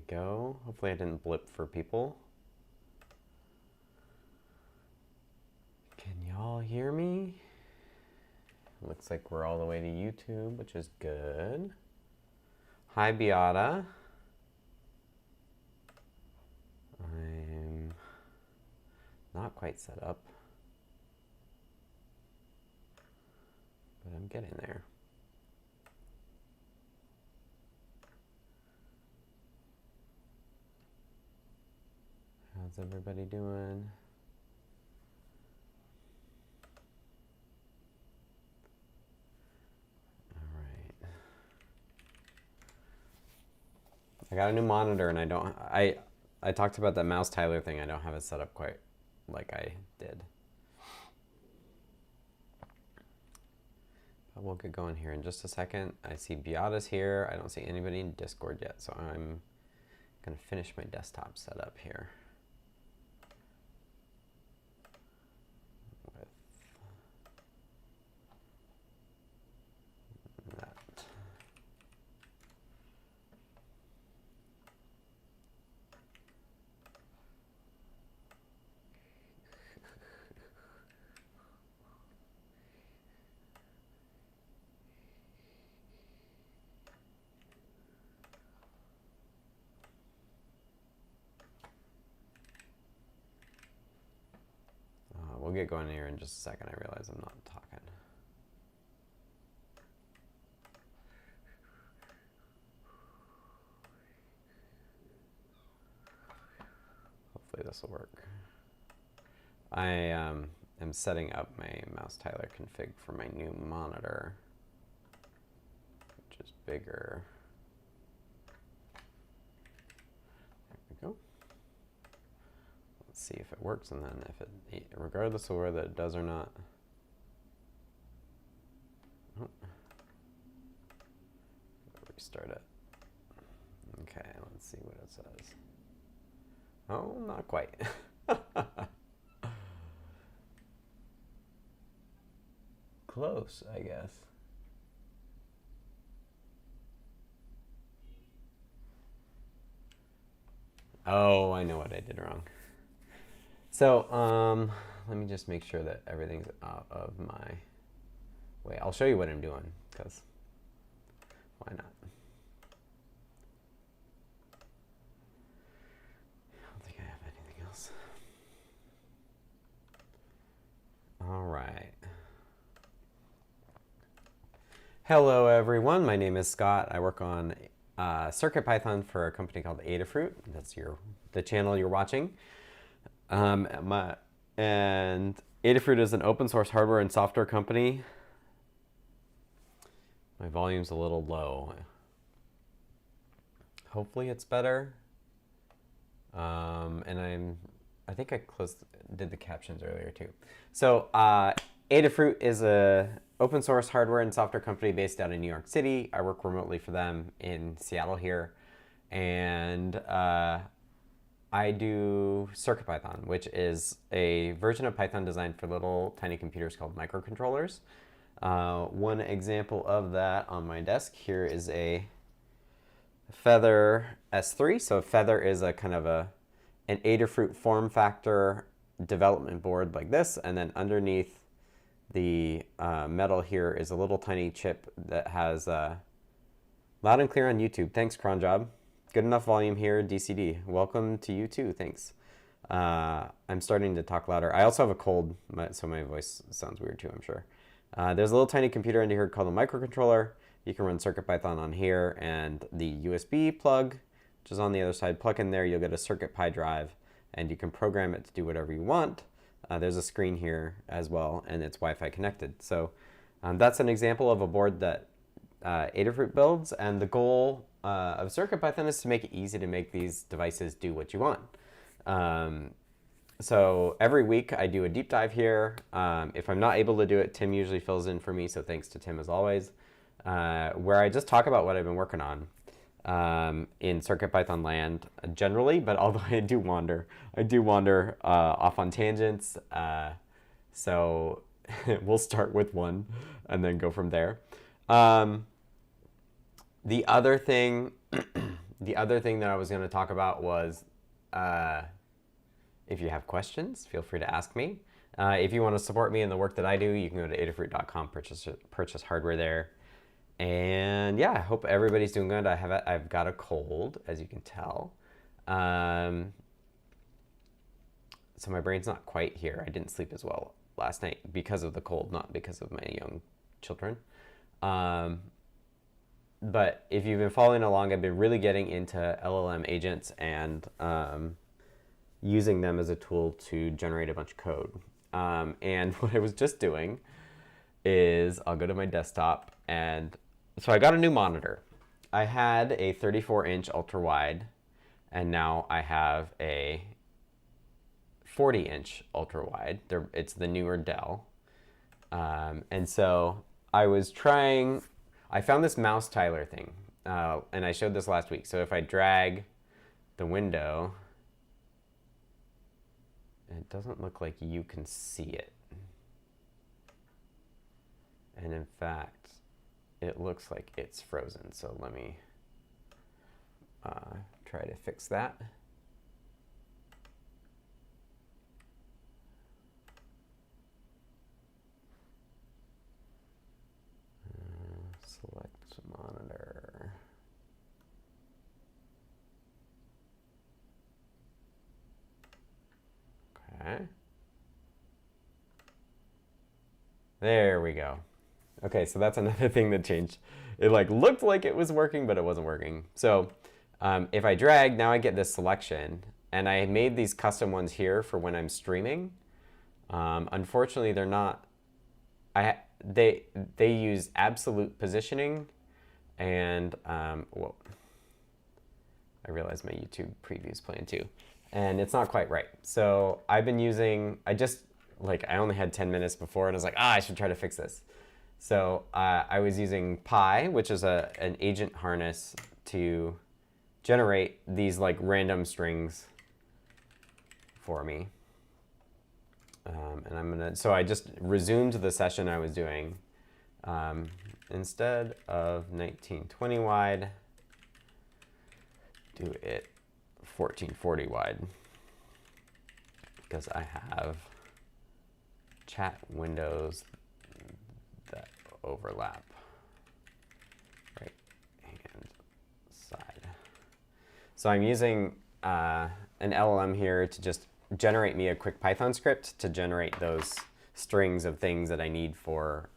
we go. Hopefully I didn't blip for people. Can y'all hear me? Looks like we're all the way to YouTube, which is good. Hi, Beata. I'm not quite set up, but I'm getting there. How's everybody doing? All right. I got a new monitor and I talked about that mouse tiler thing. I don't have it set up quite like I did. But we'll get going here in just a second. I see Beata's here. I don't see anybody in Discord yet, so I'm gonna finish my desktop setup here. We'll get going here in just a second. I realize I'm not talking. Hopefully this will work. I am setting up my mouse tiler config for my new monitor, which is bigger. There we go. See if it works, and then if it, regardless of whether it does or not. Oh. Restart it. Okay, let's see what it says. Oh, not quite. Close, I guess. Oh, I know what I did wrong. So let me just make sure that everything's out of my way. I'll show you what I'm doing, because why not? I don't think I have anything else. All right. Hello, everyone. My name is Scott. I work on CircuitPython for a company called Adafruit. That's the channel you're watching. And Adafruit is an open source hardware and software company. My volume's a little low. Hopefully it's better. And I think I did the captions earlier too. So Adafruit is a open source hardware and software company based out in New York City. I work remotely for them in Seattle here. And I do CircuitPython, which is a version of Python designed for little tiny computers called microcontrollers. One example of that on my desk here is a Feather S3. So Feather is a kind of an Adafruit form factor development board like this, and then underneath the metal here is a little tiny chip that has loud and clear on YouTube. Thanks, Cronjob. Good enough volume here, DCD. Welcome to you too, thanks. I'm starting to talk louder. I also have a cold, so my voice sounds weird too, I'm sure. There's a little tiny computer under here called a microccontroller. You can run CircuitPython on here, and the USB plug, which is on the other side, plug in there, you'll get a CircuitPy drive, and you can program it to do whatever you want. There's a screen here as well, and it's Wi-Fi connected. So that's an example of a board that Adafruit builds, and the goal of CircuitPython is to make it easy to make these devices do what you want. So every week I do a deep dive here. If I'm not able to do it, Tim usually fills in for me, so thanks to Tim as always, where I just talk about what I've been working on in CircuitPython land generally, but although I do wander off on tangents. So we'll start with one and then go from there. The other thing The other thing that I was going to talk about was if you have questions, feel free to ask me. If you want to support me in the work that I do, you can go to adafruit.com, purchase hardware there. And yeah, I hope everybody's doing good. I've got a cold, as you can tell. So my brain's not quite here. I didn't sleep as well last night because of the cold, not because of my young children. But if you've been following along, I've been really getting into LLM agents and using them as a tool to generate a bunch of code. And what I was just doing is I'll go to my desktop, and so I got a new monitor. I had a 34-inch ultra-wide, and now I have a 40-inch ultra-wide. It's the newer Dell. And so I found this mouse tiler thing, and I showed this last week. So if I drag the window, it doesn't look like you can see it. And in fact, it looks like it's frozen. So let me try to fix that. Select monitor. Okay. There we go. Okay, so that's another thing that changed. It like looked like it was working, but it wasn't working. So if I drag, now I get this selection, and I made these custom ones here for when I'm streaming. Unfortunately, they're not. They use absolute positioning, and well, I realize my YouTube preview is playing too, and it's not quite right. So I've been using. I only had 10 minutes before, and I was like, I should try to fix this. So I was using Pi, which is an agent harness to generate these like random strings for me. And so I just resumed the session I was doing. Instead of 1920 wide, do it 1440 wide, because I have chat windows that overlap right hand side. So I'm using an LLM here to just generate me a quick Python script to generate those strings of things that I need for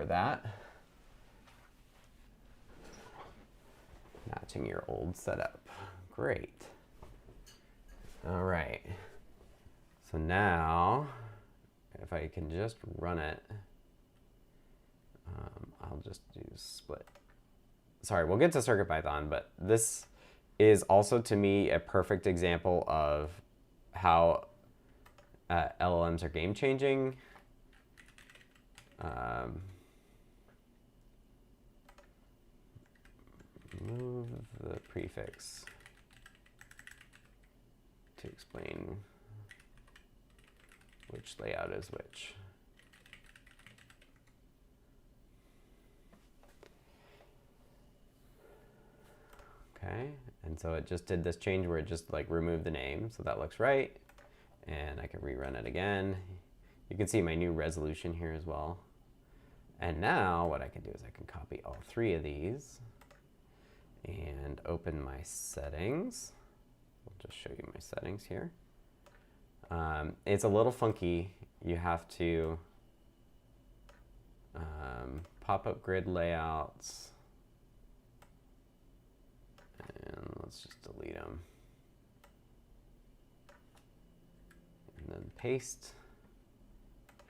that. Matching your old setup. Great. All right. So now, if I can just run it, I'll just do split. Sorry, we'll get to CircuitPython, but this is also to me a perfect example of how LLMs are game changing. Move the prefix to explain which layout is which. Okay, and so it just did this change where it just like removed the name, so that looks right. And I can rerun it again. You can see my new resolution here as well. And now what I can do is I can copy all three of these and open my settings. I'll just show you my settings here. It's a little funky. You have to pop-up grid layouts. And let's just delete them. And then paste.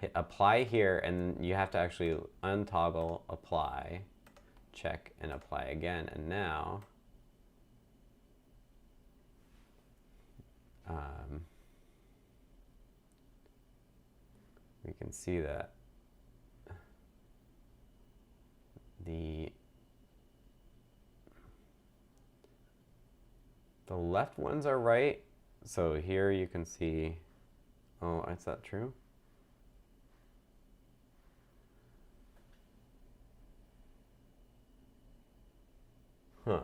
Hit apply here, and you have to actually untoggle apply, check, and apply again. And now we can see that the left ones are right. So here you can see, oh, is that true? Huh.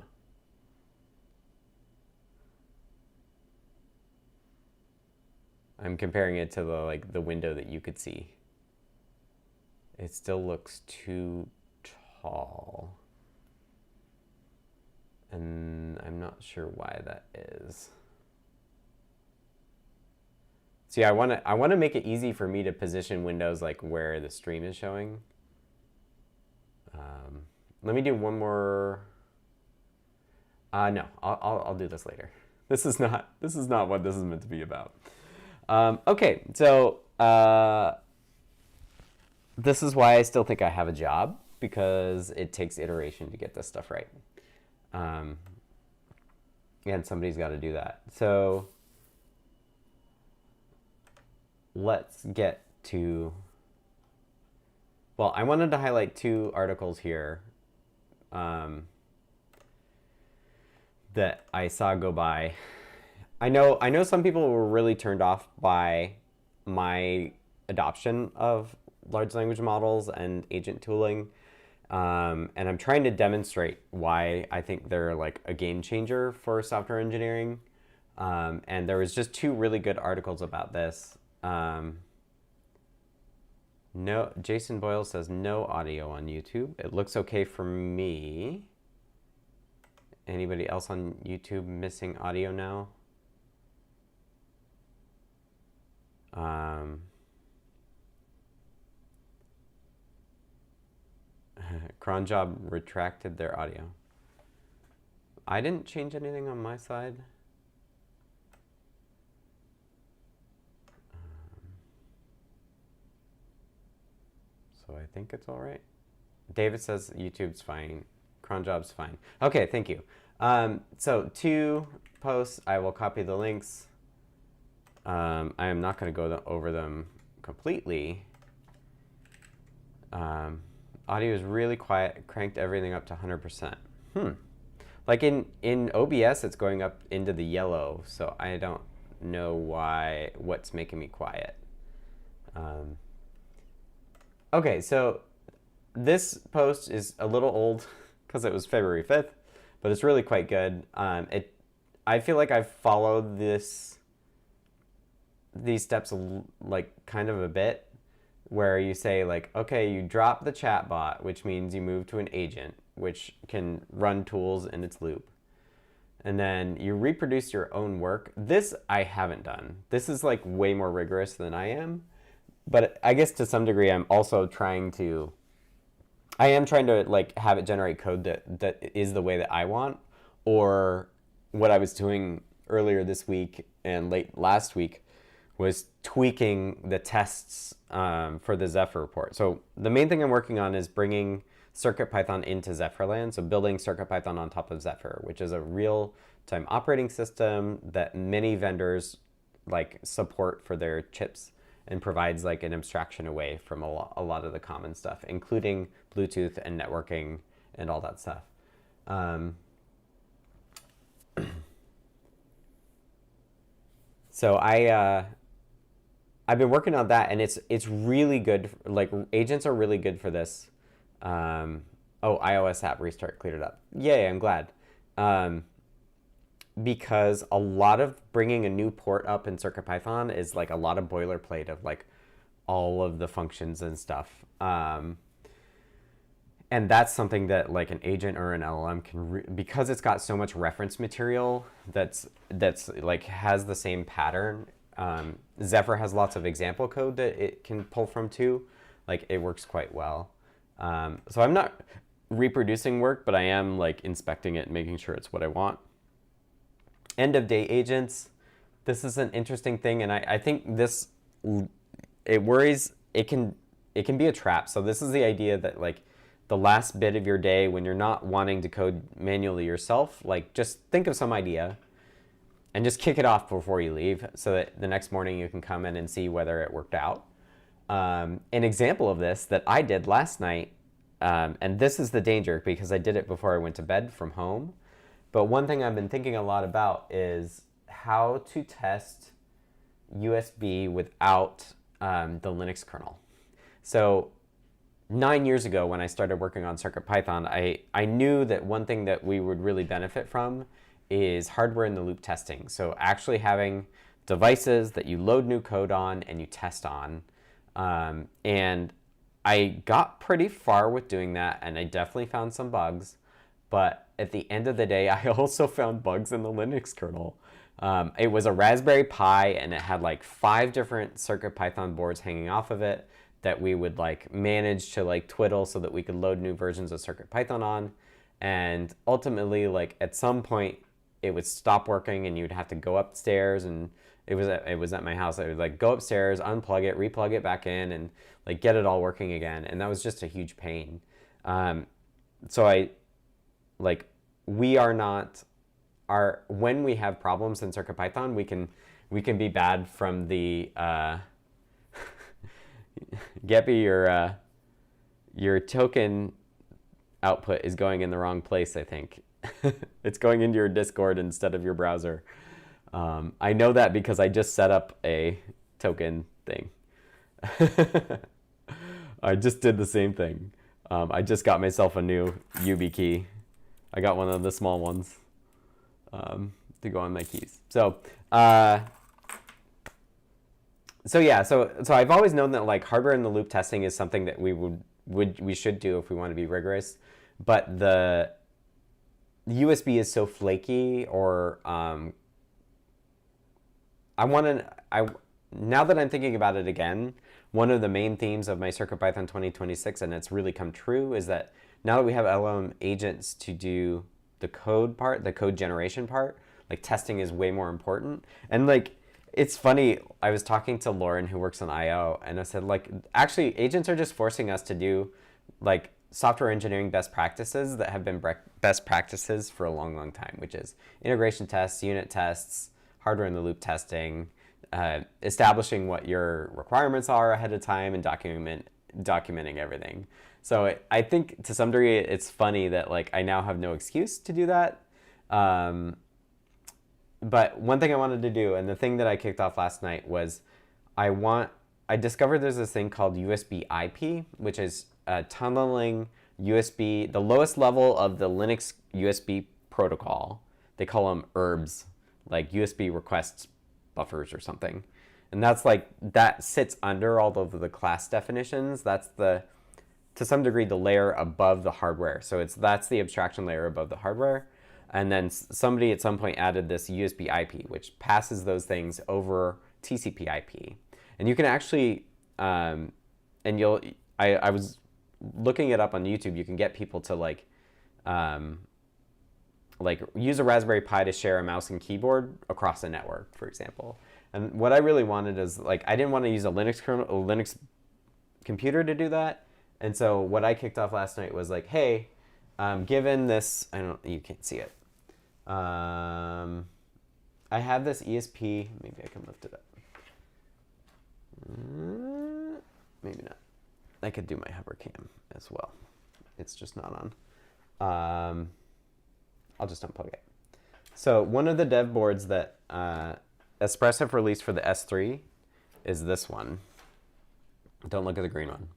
I'm comparing it to the window that you could see. It still looks too tall. And I'm not sure why that is. See, I want to make it easy for me to position windows like where the stream is showing. Let me do one more. No, I'll do this later. This is not what this is meant to be about. Okay, so this is why I still think I have a job, because it takes iteration to get this stuff right. And somebody's got to do that. So let's get to, well, I wanted to highlight two articles here that I saw go by. I know some people were really turned off by my adoption of large language models and agent tooling. And I'm trying to demonstrate why I think they're like a game changer for software engineering. And there was just two really good articles about this. No, Jason Boyle says no audio on YouTube. It looks okay for me. Anybody else on YouTube missing audio now? Cronjob retracted their audio. I didn't change anything on my side. So I think it's all right. David says YouTube's fine. Cronjob's fine. Okay, thank you. So two posts. I will copy the links. I am not going to go over them completely. Audio is really quiet. Cranked everything up to 100%. Like in OBS, it's going up into the yellow, so I don't know what's making me quiet. Okay, so this post is a little old because it was February 5th, but it's really quite good. I feel like I've followed these steps like kind of a bit, where you say like, okay, you drop the chatbot, which means you move to an agent, which can run tools in its loop. And then you reproduce your own work. This I haven't done. This is like way more rigorous than I am. But I guess to some degree, I'm also trying to like have it generate code that is the way that I want. Or what I was doing earlier this week and late last week was tweaking the tests for the Zephyr report. So the main thing I'm working on is bringing CircuitPython into Zephyr land. So building CircuitPython on top of Zephyr, which is a real-time operating system that many vendors like support for their chips, and provides like an abstraction away from a lot of the common stuff, including Bluetooth and networking and all that stuff. So I've been working on that, and it's really good. Like agents are really good for this. Oh, iOS app restart cleared it up. Yay, I'm glad. Because a lot of bringing a new port up in CircuitPython is like a lot of boilerplate of like all of the functions and stuff. And that's something that like an agent or an LLM can, because it's got so much reference material that's like has the same pattern. Zephyr has lots of example code that it can pull from too. Like it works quite well. So I'm not reproducing work, but I am like inspecting it and making sure it's what I want. End of day agents. This is an interesting thing, and I think this, it worries, it can be a trap. So this is the idea that like the last bit of your day when you're not wanting to code manually yourself, like just think of some idea and just kick it off before you leave so that the next morning you can come in and see whether it worked out. An example of this that I did last night, and this is the danger because I did it before I went to bed from home. But one thing I've been thinking a lot about is how to test USB without the Linux kernel. So 9 years ago when I started working on CircuitPython, I knew that one thing that we would really benefit from is hardware in the loop testing. So actually having devices that you load new code on and you test on. And I got pretty far with doing that, and I definitely found some bugs. But at the end of the day, I also found bugs in the Linux kernel. It was a Raspberry Pi, and it had like 5 different CircuitPython boards hanging off of it that we would like manage to like twiddle so that we could load new versions of CircuitPython on. And ultimately, like at some point, it would stop working, and you'd have to go upstairs, and it was at my house. I would like go upstairs, unplug it, replug it back in, and like get it all working again. And that was just a huge pain. So we are not when we have problems in CircuitPython, we can be bad from the Geppy, your token output is going in the wrong place, I think. It's going into your Discord instead of your browser. I know that because I just set up a token thing. I just did the same thing. I just got myself a new YubiKey. I got one of the small ones to go on my keys. So yeah, so I've always known that like hardware in the loop testing is something that we should do if we want to be rigorous, but the USB is so flaky, or now that I'm thinking about it again, one of the main themes of my CircuitPython 2026, and it's really come true, is that now that we have LLM agents to do the code part, the code generation part, like testing is way more important. And like, it's funny, I was talking to Lauren who works on IO, and I said like, actually agents are just forcing us to do like software engineering best practices that have been best practices for a long, long time, which is integration tests, unit tests, hardware in the loop testing, establishing what your requirements are ahead of time, and documenting everything. So I think to some degree it's funny that like I now have no excuse to do that. But one thing I wanted to do, and the thing that I kicked off last night, was I discovered there's this thing called USB-IP, which is tunneling USB, the lowest level of the Linux USB protocol. They call them ERBs, like USB request buffers or something. And that's like, that sits under all of the class definitions. That's to some degree, the layer above the hardware. So that's the abstraction layer above the hardware. And then somebody at some point added this USB-IP, which passes those things over TCP/IP. And you can actually, I was looking it up on YouTube. You can get people to like use a Raspberry Pi to share a mouse and keyboard across a network, for example. And what I really wanted is like, I didn't want to use a Linux computer to do that. And so what I kicked off last night was like, hey, given this, you can't see it. I have this ESP, maybe I can lift it up. Maybe not. I could do my hover cam as well. It's just not on. I'll just unplug it. So one of the dev boards that Espressif released for the S3 is this one. Don't look at the green one.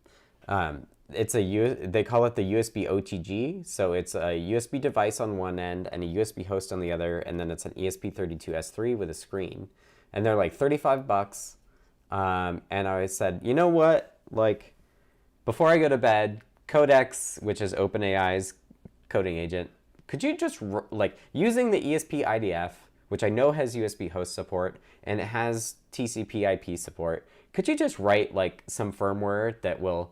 They call it the USB OTG. So it's a USB device on one end and a USB host on the other, and then it's an ESP32S3 with a screen. And they're like $35. And I said, you know what? Like, before I go to bed, Codex, which is OpenAI's coding agent, could you just, like, using the ESP IDF, which I know has USB host support, and it has TCP/IP support, could you just write, like, some firmware that will,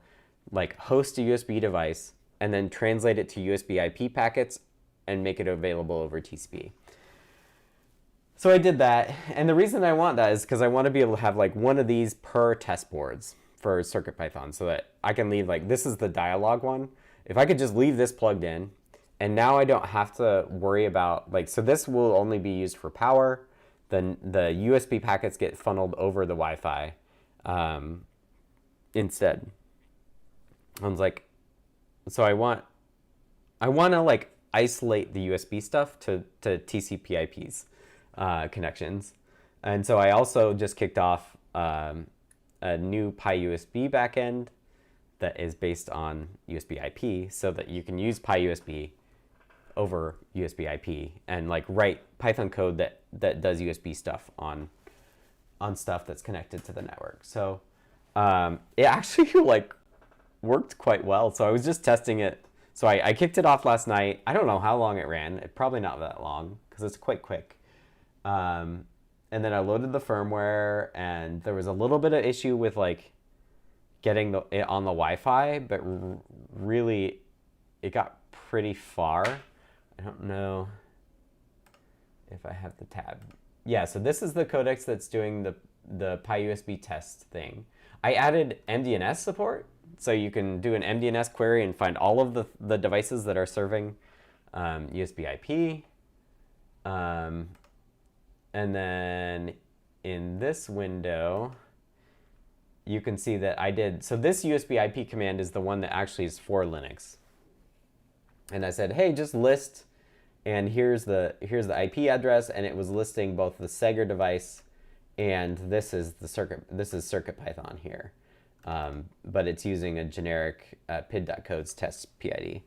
like, host a USB device and then translate it to USB IP packets and make it available over TCP? So I did that, and the reason I want that is because I want to be able to have, like, one of these per test boards for CircuitPython, so that I can leave, like, this is the dialog one. If I could just leave this plugged in, and now I don't have to worry about, like, so this will only be used for power. Then the USB packets get funneled over the Wi-Fi instead. I was like, so I want to, like, isolate the USB stuff to TCP/IPs connections. And so I also just kicked off a new PyUSB backend that is based on USB IP, so that you can use PyUSB over USB IP and like write Python code that does USB stuff on stuff that's connected to the network. So it actually like worked quite well. So I was just testing it. So I kicked it off last night. I don't know how long it ran. Probably not that long because it's quite quick. And then I loaded the firmware, and there was a little bit of issue with like getting it on the Wi-Fi, but really it got pretty far. I don't know if I have the tab. Yeah, so this is the Codex that's doing the PyUSB-test thing. I added MDNS support, so you can do an MDNS query and find all of the devices that are serving USB IP. And then in this window, you can see that I did, so this USB IP command is the one that actually is for Linux. And I said, hey, just list, and here's the IP address, and it was listing both the Sager device and this is CircuitPython here. But it's using a generic pid.codes test PID.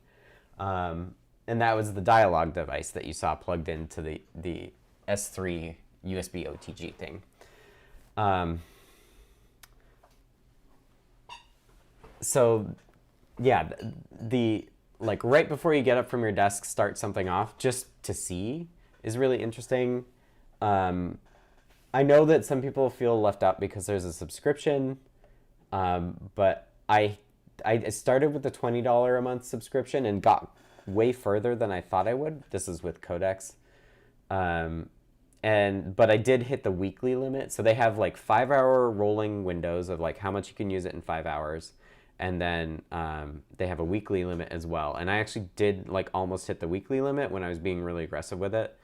And that was the dialog device that you saw plugged into the S3 USB OTG thing. So yeah, the like right before you get up from your desk, start something off just to see is really interesting. I know that some people feel left out because there's a subscription, but I started with the $20 a month subscription and got way further than I thought I would. This is with Codex. But I did hit the weekly limit. So they have like 5-hour rolling windows of like how much you can use it in 5 hours. And then they have a weekly limit as well. And I actually did like almost hit the weekly limit when I was being really aggressive with it.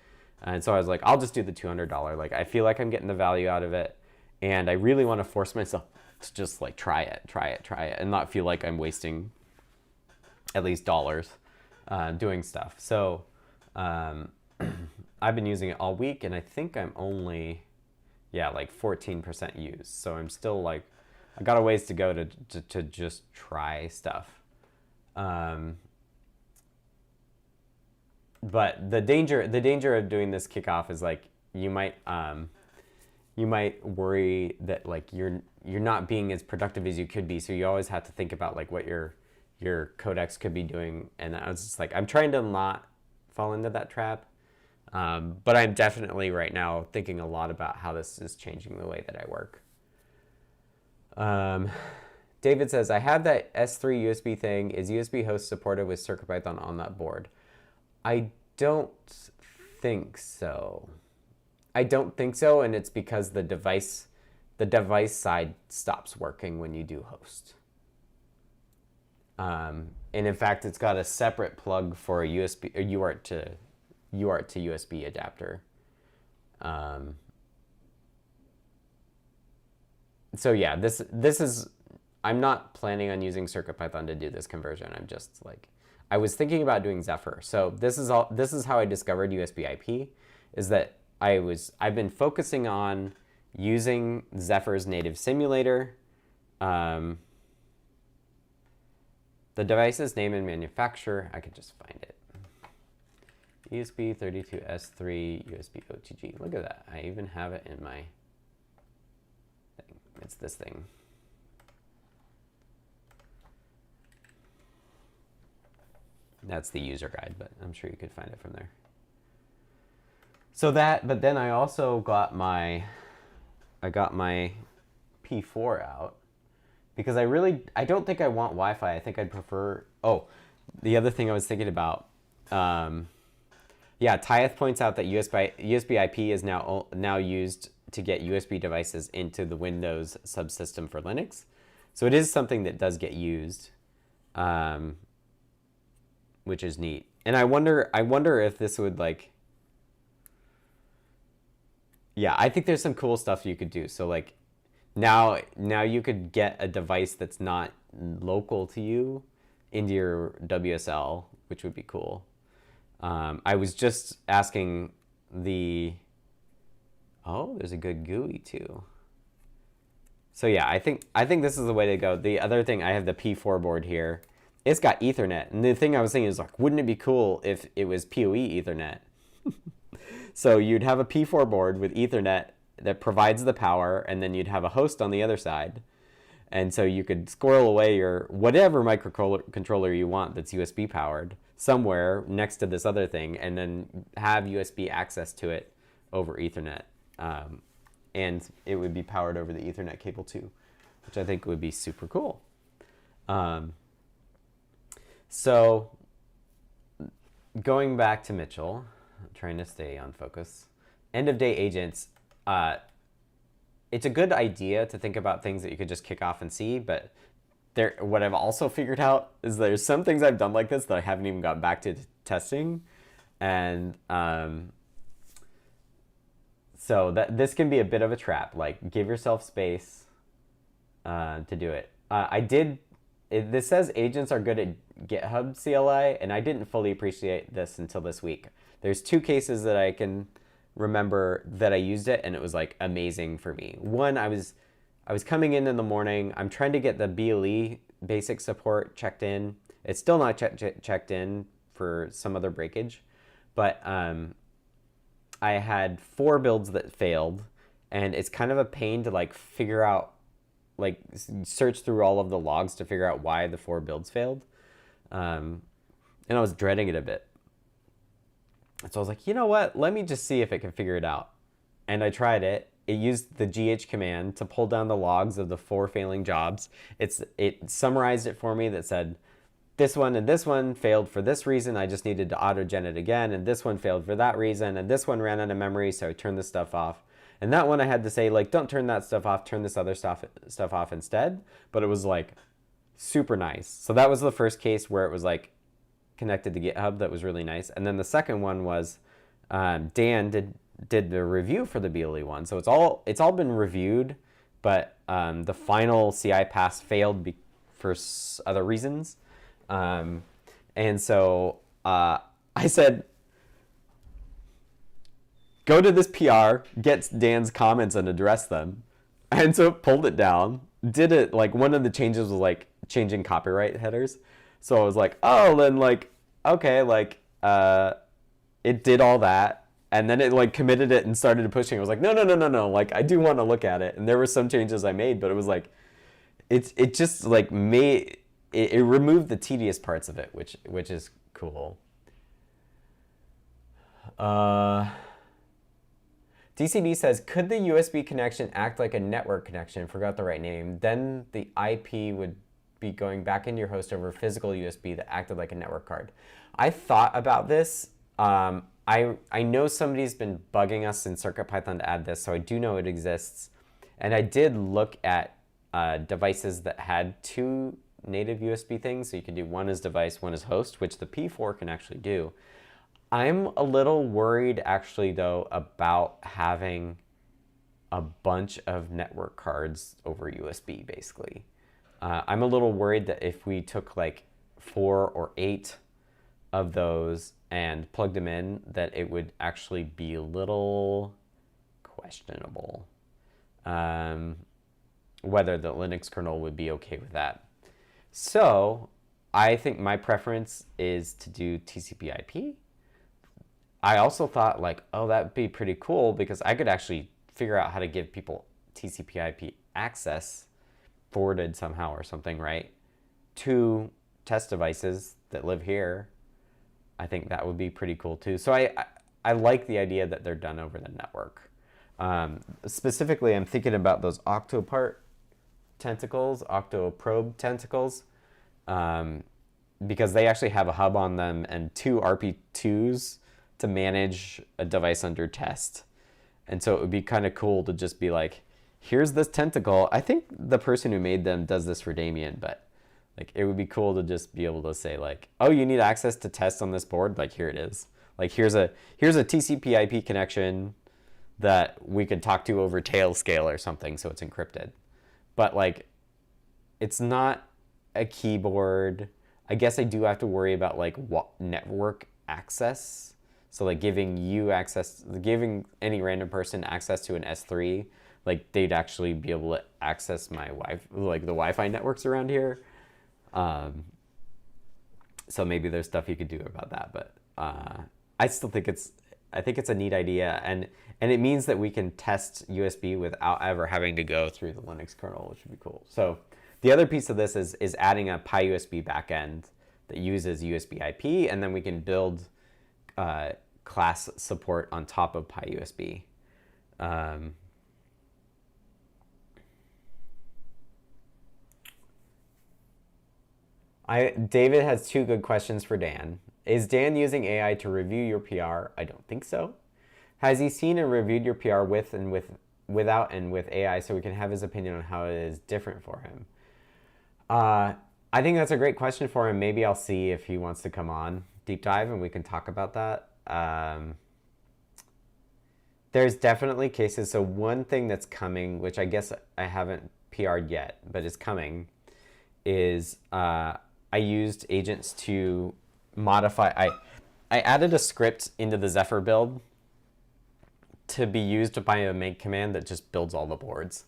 And so I was like, I'll just do the $200. Like I feel like I'm getting the value out of it. And I really want to force myself to just like try it, and not feel like I'm wasting at least dollars doing stuff. So I've been using it all week, and I think I'm only, like 14% used. So I'm still like, I got a ways to go to just try stuff. But the danger of doing this kickoff is like you might worry that like you're not being as productive as you could be. So you always have to think about like what your Codex could be doing. And I was just like, I'm trying to not fall into that trap. But I'm definitely right now thinking a lot about how this is changing the way that I work. David says, I have that S3 USB thing. Is USB host supported with CircuitPython on that board? I don't think so. And it's because the device side stops working when you do host. And in fact, it's got a separate plug for a USB, a UART to USB adapter. So yeah, this is, I'm not planning on using CircuitPython to do this conversion. I'm just like, I was thinking about doing Zephyr. So this is how I discovered USB IP, is that I've been focusing on using Zephyr's native simulator. The device's name and manufacturer, I could just find it. ESP32S3 USB OTG. Look at that. I even have it in my thing. It's this thing. That's the user guide, but I'm sure you could find it from there. So that, but then I also got my P4 out because I don't think I want Wi-Fi. I think I'd prefer, the other thing I was thinking about, Tyeth points out that USB IP is now used to get USB devices into the Windows subsystem for Linux. So it is something that does get used, which is neat. And I wonder if this would like, I think there's some cool stuff you could do. So like now you could get a device that's not local to you into your WSL, which would be cool. I was just asking there's a good GUI too. So yeah, I think this is the way to go. The other thing, I have the P4 board here. It's got Ethernet, and the thing I was thinking is like, wouldn't it be cool if it was PoE Ethernet? So you'd have a P4 board with Ethernet that provides the power, and then you'd have a host on the other side. And so you could squirrel away your whatever microcontroller you want that's USB powered somewhere next to this other thing, and then have USB access to it over Ethernet. And it would be powered over the Ethernet cable too, which I think would be super cool. So going back to Mitchell, I'm trying to stay on focus. End of day agents. It's a good idea to think about things that you could just kick off and see, but what I've also figured out is there's some things I've done like this that I haven't even got back to testing. And so this can be a bit of a trap. Like, give yourself space to do it. This says agents are good at GitHub CLI, and I didn't fully appreciate this until this week. There's 2 cases that I can remember that I used it, and it was like amazing for me. One, I was coming in the morning. I'm trying to get the BLE basic support checked in. It's still not checked in for some other breakage, but I had 4 builds that failed, and it's kind of a pain to like figure out, like search through all of the logs to figure out why the 4 builds failed. And I was dreading it a bit. So I was like, you know what? Let me just see if it can figure it out. And I tried it. It used the GH command to pull down the logs of the 4 failing jobs. It summarized it for me that said, this one and this one failed for this reason. I just needed to auto-gen it again. And this one failed for that reason. And this one ran out of memory, so I turned this stuff off. And that one I had to say, like, don't turn that stuff off. Turn this other stuff off instead. But it was, like, super nice. So that was the first case where it was, like, connected to GitHub. That was really nice. And then the second one was Dan did the review for the BLE one. So it's all been reviewed, but the final CI pass failed for other reasons. And so I said, go to this PR, get Dan's comments and address them. And so it pulled it down, did it, like one of the changes was like changing copyright headers. So I was like, oh, then like, okay, like it did all that. And then it like committed it and started pushing. I was like, no. Like, I do want to look at it. And there were some changes I made, but it was like, it just like it removed the tedious parts of it, which is cool. DCD says, could the USB connection act like a network connection? Forgot the right name. Then the IP would be going back into your host over physical USB that acted like a network card. I thought about this. I know somebody's been bugging us in CircuitPython to add this, so I do know it exists. And I did look at devices that had 2 native USB things. So you could do one as device, one as host, which the P4 can actually do. I'm a little worried actually though about having a bunch of network cards over USB basically. I'm a little worried that if we took like 4 or 8 of those and plugged them in, that it would actually be a little questionable whether the Linux kernel would be okay with that. So I think my preference is to do TCP/IP. I also thought like, oh, that'd be pretty cool because I could actually figure out how to give people TCP/IP access forwarded somehow or something, right, to test devices that live here. I think that would be pretty cool too. So I like the idea that they're done over the network. Specifically, I'm thinking about those Octo part tentacles, Octo probe tentacles, because they actually have a hub on them and 2 RP2s to manage a device under test. And so it would be kind of cool to just be like, here's this tentacle. I think the person who made them does this for Damien, but like it would be cool to just be able to say like, oh, you need access to test on this board? Like here it is. Like here's a TCP/IP connection that we could talk to over tailscale or something, so it's encrypted. But like it's not a keyboard. I guess I do have to worry about like what network access. So like giving any random person access to an S3 like they'd actually be able to access my like the Wi-Fi networks around here. So maybe there's stuff you could do about that, but I still think I think it's a neat idea, and it means that we can test USB without ever having to go through the Linux kernel, which would be cool. So the other piece of this is adding a PyUSB backend that uses USB IP, and then we can build class support on top of PyUSB. David has two good questions for Dan. Is Dan using AI to review your PR? I don't think so. Has he seen and reviewed your PR without and with AI so we can have his opinion on how it is different for him? I think that's a great question for him. Maybe I'll see if he wants to come on deep dive and we can talk about that. There's definitely cases. So one thing that's coming, which I guess I haven't PR'd yet, but is coming, is I used agents to modify. I added a script into the Zephyr build to be used by a make command that just builds all the boards.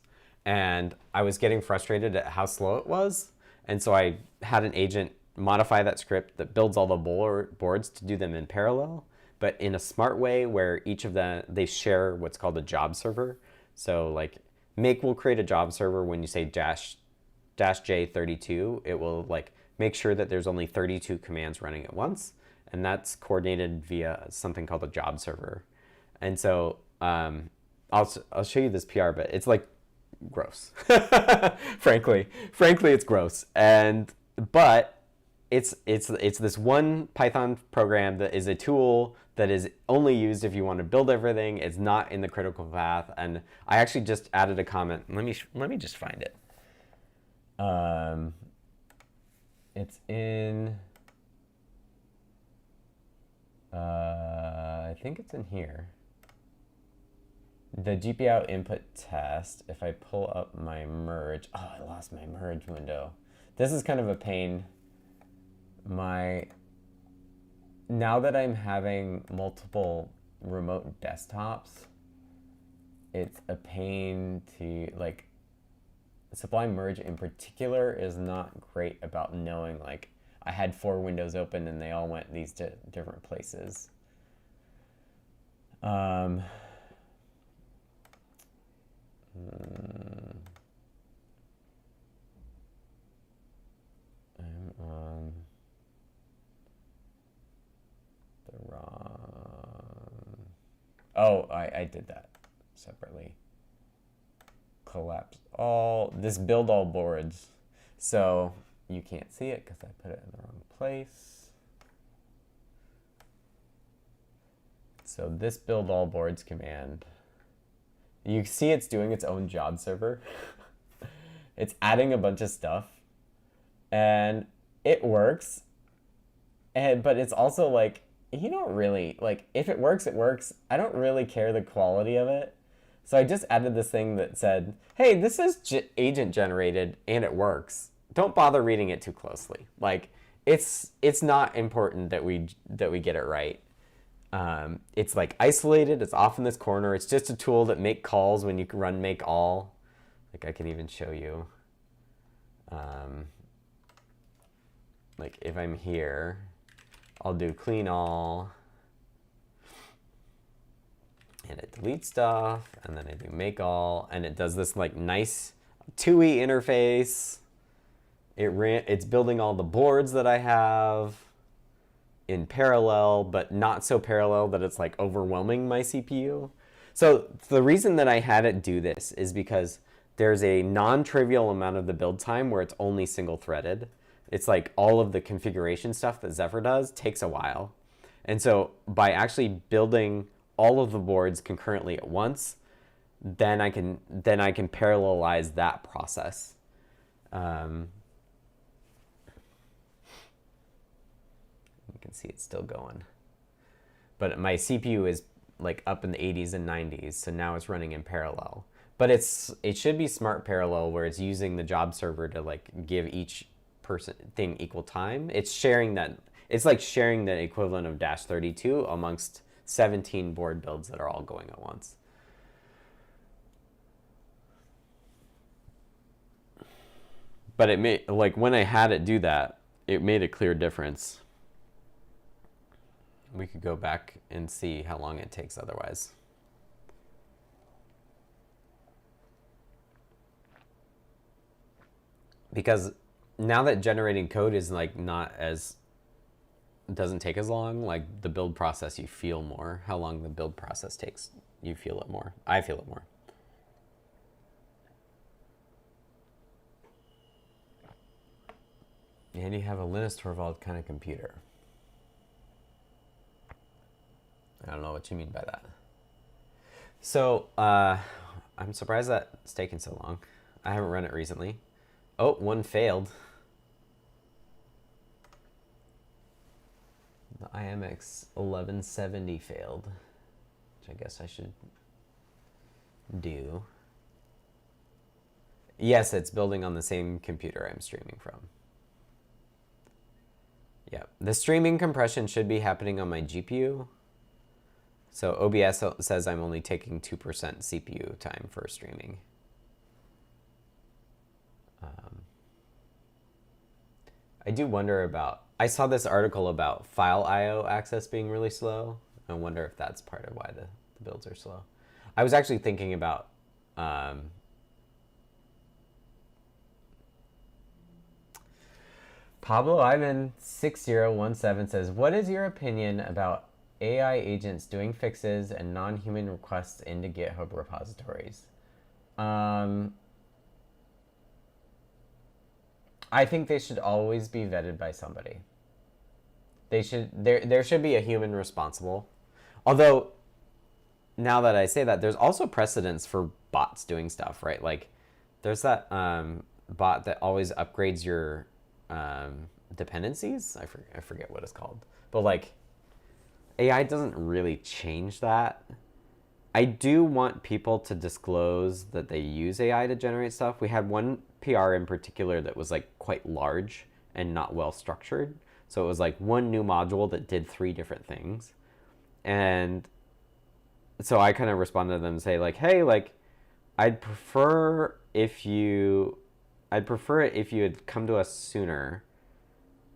And I was getting frustrated at how slow it was. And so I had an agent modify that script that builds all the boards to do them in parallel, but in a smart way where each of them, they share what's called a job server. So like make will create a job server when you say -J32, it will like make sure that there's only 32 commands running at once. And that's coordinated via something called a job server. And so I'll show you this PR, but it's like gross. frankly it's gross. But it's this one Python program that is a tool that is only used if you want to build everything. It's not in the critical path. And I actually just added a comment. Let me just find it. It's in I think it's in here. The GPIO input test, if I pull up my merge, oh, I lost my merge window. This is kind of a pain. Now that I'm having multiple remote desktops, it's a pain to, like, Sublime Merge in particular is not great about knowing, like, I had 4 windows open and they all went these different places. I'm on the wrong... Oh, I did that separately. Collapse all, this build all boards. So you can't see it because I put it in the wrong place. So this build all boards command, you see it's doing its own job server. It's adding a bunch of stuff and it works. But it's also like, you don't really, like, if it works, it works. I don't really care the quality of it. So I just added this thing that said, hey, this is agent generated and it works. Don't bother reading it too closely. Like, it's not important that we get it right. It's like isolated, it's off in this corner. It's just a tool that make calls when you can run make all. Like I can even show you. Like if I'm here, I'll do clean all. And it deletes stuff, and then I do make all, and it does this like nice TUI interface. It's building all the boards that I have in parallel, but not so parallel that it's like overwhelming my CPU. So the reason that I had it do this is because there's a non-trivial amount of the build time where it's only single-threaded. It's like all of the configuration stuff that Zephyr does takes a while. And so by actually building all of the boards concurrently at once, then I can parallelize that process. You can see it's still going. But my CPU is like up in the 80s and 90s, so now it's running in parallel. But it should be smart parallel where it's using the job server to like give each person thing equal time. It's sharing that. It's like sharing the equivalent of -32 amongst 17 board builds that are all going at once. But it made, like, when I had it do that, it made a clear difference. We could go back and see how long it takes otherwise. Because now that generating code is like not as, doesn't take as long, like the build process, you feel more how long the build process takes. You feel it more. I feel it more. And you have a Linus Torvald kind of computer. I don't know what you mean by that. So I'm surprised that it's taken so long. I haven't run it recently. Oh, one failed. The IMX 1170 failed, which I guess I should do. Yes, it's building on the same computer I'm streaming from. Yeah, the streaming compression should be happening on my GPU. So OBS says I'm only taking 2% CPU time for streaming. I do wonder about, I saw this article about file I/O access being really slow. I wonder if that's part of why the builds are slow. I was actually thinking about Pablo Ivan 6017 says, what is your opinion about AI agents doing fixes and non-human requests into GitHub repositories? I think they should always be vetted by somebody. They should, there should be a human responsible. Although, now that I say that, there's also precedence for bots doing stuff, right? Like, there's that bot that always upgrades your dependencies. I forget what it's called. But like, AI doesn't really change that. I do want people to disclose that they use AI to generate stuff. We had one PR in particular that was like quite large and not well structured. So it was like one new module that did 3 different things. And so I kind of responded to them and say like, hey, like, I'd prefer it if you had come to us sooner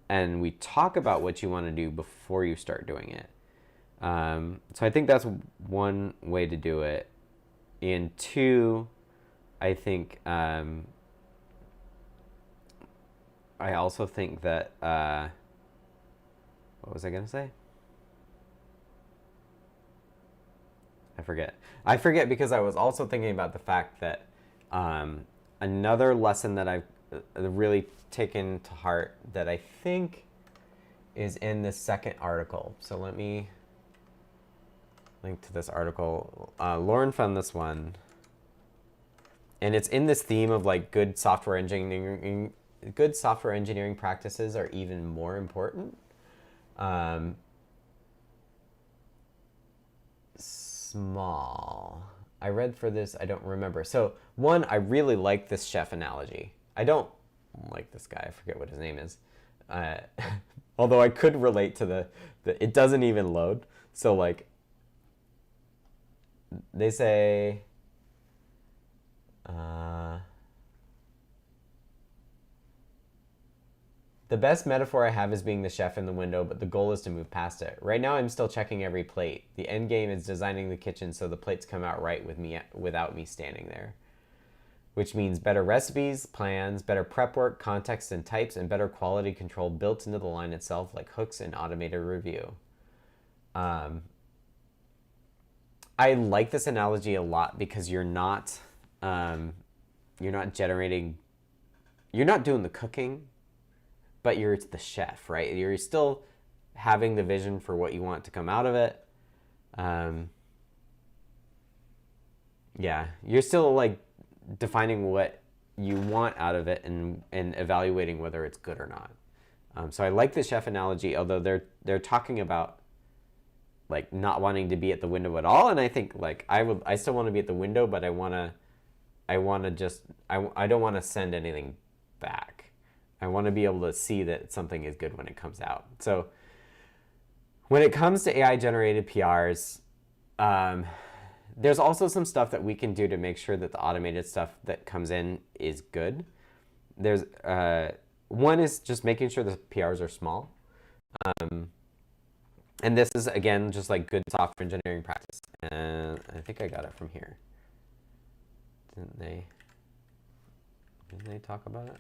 and we talk about what you want to do before you start doing it. So I think that's one way to do it. And 2, I think, I also think that, what was I going to say? I forget because I was also thinking about the fact that another lesson that I've really taken to heart that I think is in this second article. So let me link to this article. Lauren found this one. And it's in this theme of like good software engineering practices are even more important. Small. I read for this, I don't remember. So one, I really like this chef analogy. I don't like this guy, I forget what his name is. Although I could relate to the it doesn't even load. So like, they say, the best metaphor I have is being the chef in the window, but the goal is to move past it. Right now, I'm still checking every plate. The end game is designing the kitchen so the plates come out right without me standing there. Which means better recipes, plans, better prep work, context and types, and better quality control built into the line itself, like hooks and automated review. I like this analogy a lot because you're not generating, you're not doing the cooking, but you're the chef, right? You're still having the vision for what you want to come out of it. Yeah, you're still like defining what you want out of it and evaluating whether it's good or not. So I like the chef analogy, although they're talking about like not wanting to be at the window at all. And I think like I still want to be at the window, but I don't want to send anything back. I want to be able to see that something is good when it comes out. So when it comes to AI generated PRs, there's also some stuff that we can do to make sure that the automated stuff that comes in is good. there's one is just making sure the PRs are small. And this is, again, just like good software engineering practice. And I think I got it from here. Didn't they talk about it?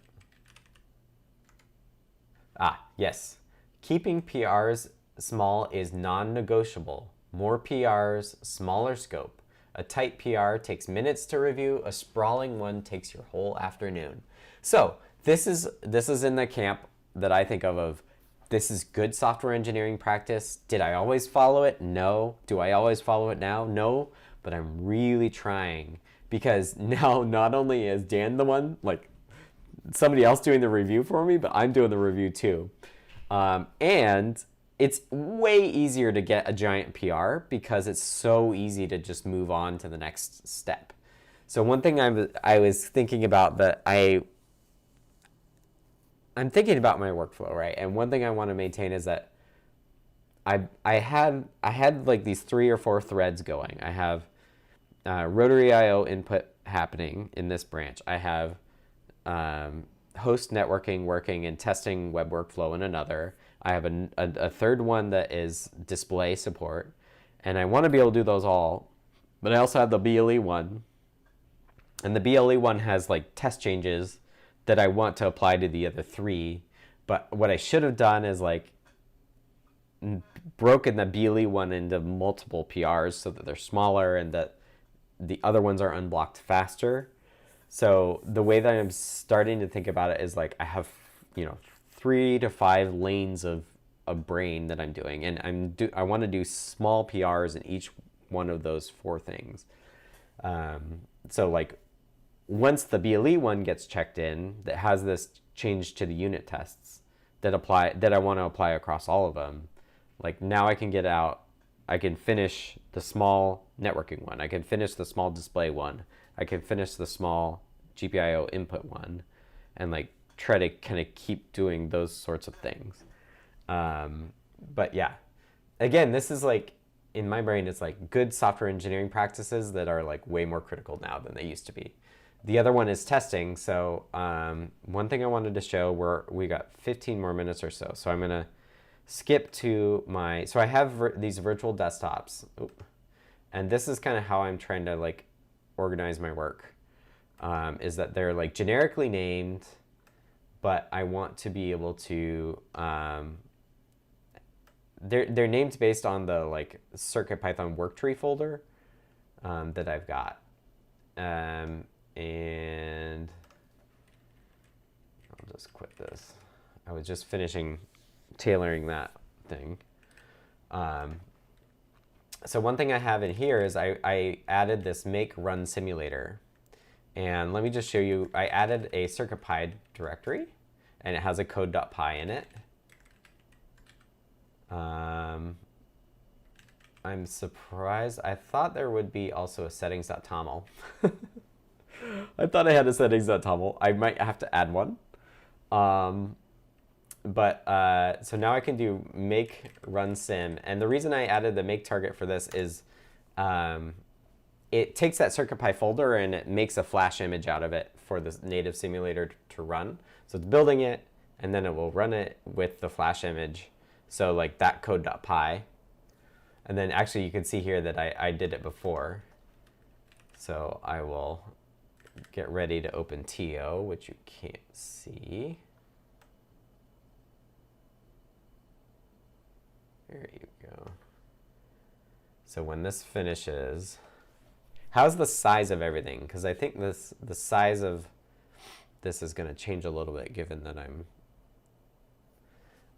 Ah, yes. Keeping PRs small is non-negotiable. More PRs, smaller scope. A tight PR takes minutes to review. A sprawling one takes your whole afternoon. So this is in the camp that I think of this is good software engineering practice. Did I always follow it? No. Do I always follow it now? No. But I'm really trying, because now not only is Dan the one, like somebody else doing the review for me, but I'm doing the review too. And it's way easier to get a giant PR because it's so easy to just move on to the next step. So one thing I was thinking about that I'm thinking about my workflow, right? And one thing I want to maintain is that I had like these 3 or 4 threads going. I have rotary IO input happening in this branch. I have host networking working and testing web workflow in another. I have a third one that is display support, and I want to be able to do those all. But I also have the BLE one, and the BLE one has like test changes that I want to apply to the other 3. But what I should have done is like broken the BLE one into multiple PRs so that they're smaller and that the other ones are unblocked faster. So the way that I'm starting to think about it is like I have, 3 to 5 lanes of brain that I'm doing, and I want to do small PRs in each one of those 4 things. So like once the BLE one gets checked in, that has this change to the unit tests that I want to apply across all of them. Like now I can get out, I can finish the small networking one, I can finish the small display one, I can finish the small GPIO input one, and like try to kind of keep doing those sorts of things. But yeah, again, this is like, in my brain, it's like good software engineering practices that are like way more critical now than they used to be. The other one is testing. So one thing I wanted to show, we got 15 more minutes or so. So I'm going to skip to so I have these virtual desktops. Oop. And this is kind of how I'm trying to like organize my work, is that they're like generically named, but I want to be able to, they're named based on the like CircuitPython worktree folder that I've got. And I'll just quit this. I was just finishing tailoring that thing. So one thing I have in here is I added this make run simulator. And let me just show you, I added a CircuitPy directory, and it has a code.py in it. I'm surprised. I thought there would be also a settings.toml. I thought I had a settings.toml. I might have to add one. So now I can do make run sim. And the reason I added the make target for this is it takes that CircuitPy folder and it makes a flash image out of it for the native simulator to run. So it's building it, and then it will run it with the flash image. So like that code.py. And then actually you can see here that I did it before. So I will get ready to open TO, which you can't see. There you go. So when this finishes, how's the size of everything? Because I think the size of this is going to change a little bit given that I'm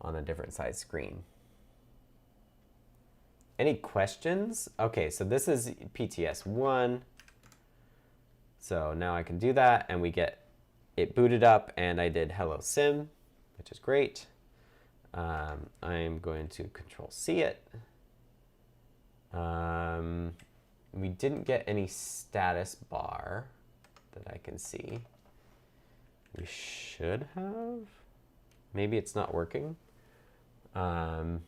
on a different size screen. Any questions? Okay, so this is PTS1. So now I can do that, and we get it booted up, and I did hello sim, which is great. I'm going to Control-C it. We didn't get any status bar that I can see. We should have. Maybe it's not working. But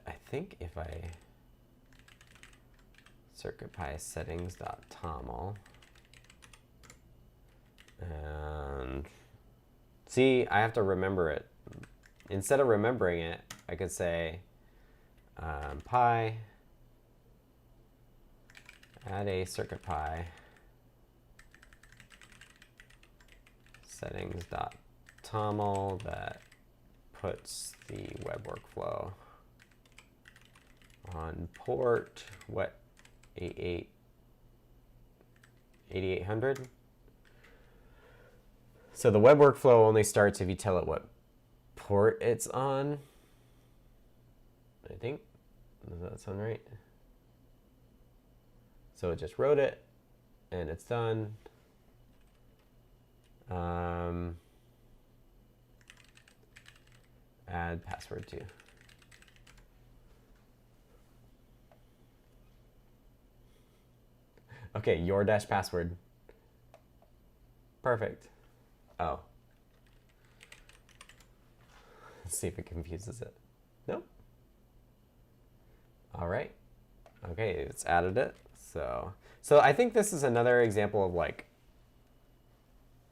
I think if I CircuitPy settings.toml. And see, I have to remember it. Instead of remembering it, I could say pi add a CircuitPy settings.toml that puts the web workflow on port, what, 8800? So the web workflow only starts if you tell it what port it's on, I think. Does that sound right? So it just wrote it, and it's done. Add password to. Okay, your dash password. Perfect. Oh. Let's see if it confuses it. Nope. All right. Okay, it's added it. So I think this is another example of like,